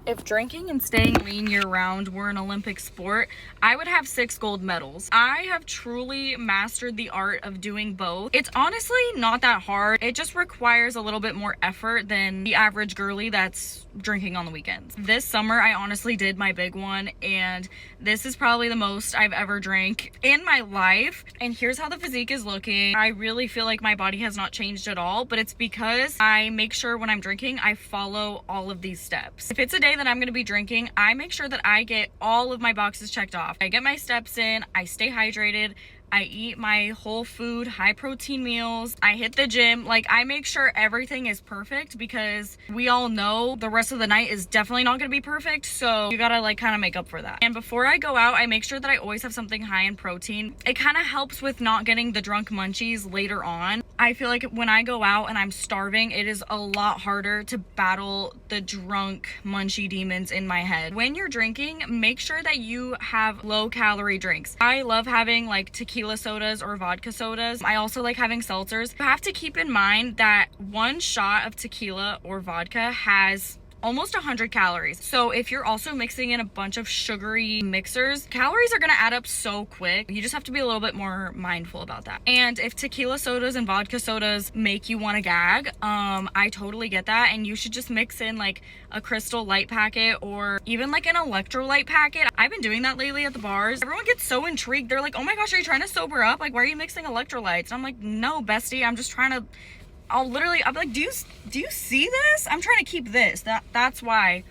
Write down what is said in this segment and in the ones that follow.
If drinking and staying lean year-round were an Olympic sport, I would have 6 gold medals. I have truly mastered the art of doing both. It's honestly not that hard. It just requires a little bit more effort than the average girly that's drinking on the weekends. This summer, I honestly did my big one, and this is probably the most I've ever drank in my life. And here's how the physique is looking. I really feel like my body has not changed at all, but it's because I make sure when I'm drinking, I follow all of these steps. If it's a day that I'm going to be drinking, I make sure that I get all of my boxes checked off. I get my steps in, I stay hydrated, I eat my whole food, high protein meals, I hit the gym. Like, I make sure everything is perfect because we all know the rest of the night is definitely not gonna be perfect. So you gotta like kind of make up for that. And before I go out, I make sure that I always have something high in protein. It kind of helps with not getting the drunk munchies later on. I feel like when I go out and I'm starving, it is a lot harder to battle the drunk munchie demons in my head. When you're drinking, make sure that you have low calorie drinks. I love having like tequila sodas or vodka sodas. I also like having seltzers. You have to keep in mind that one shot of tequila or vodka has almost 100 calories. So if you're also mixing in a bunch of sugary mixers, calories are gonna add up so quick. You just have to be a little bit more mindful about that. And if tequila sodas and vodka sodas make you want to gag, I totally get that. And you should just mix in like a Crystal Light packet or even like an electrolyte packet. I've been doing that lately at the bars. Everyone gets so intrigued. They're like, oh my gosh, are you trying to sober up? Like, why are you mixing electrolytes? And I'm like, no, bestie, I'm just trying to I'll be like, do you see this? I'm trying to keep this. That's why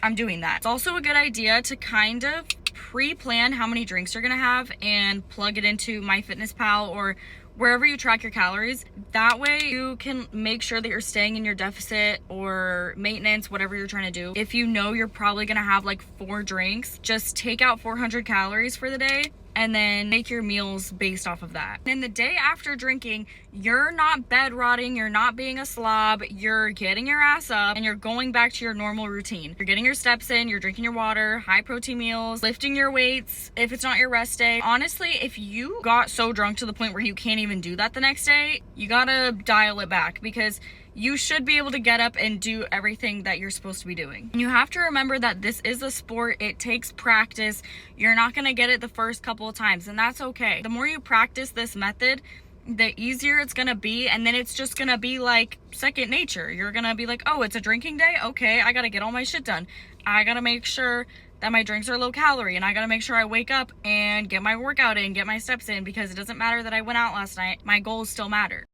I'm doing that. It's also a good idea to kind of pre-plan how many drinks you're gonna have and plug it into MyFitnessPal or wherever you track your calories. That way you can make sure that you're staying in your deficit or maintenance, whatever you're trying to do. If you know you're probably gonna have like 4 drinks, just take out 400 calories for the day and then make your meals based off of that. And the day after drinking, you're not bed rotting, you're not being a slob, you're getting your ass up and you're going back to your normal routine. You're getting your steps in, you're drinking your water, high protein meals, lifting your weights if it's not your rest day. Honestly, if you got so drunk to the point where you can't even do that the next day, you gotta dial it back because you should be able to get up and do everything that you're supposed to be doing. And you have to remember that this is a sport. It takes practice. You're not gonna get it the first couple of times, and that's okay. The more you practice this method, the easier it's gonna be, and then it's just gonna be like second nature. You're gonna be like, oh, it's a drinking day? Okay, I gotta get all my shit done. I gotta make sure that my drinks are low calorie, and I gotta make sure I wake up and get my workout in, get my steps in, because it doesn't matter that I went out last night. My goals still matter.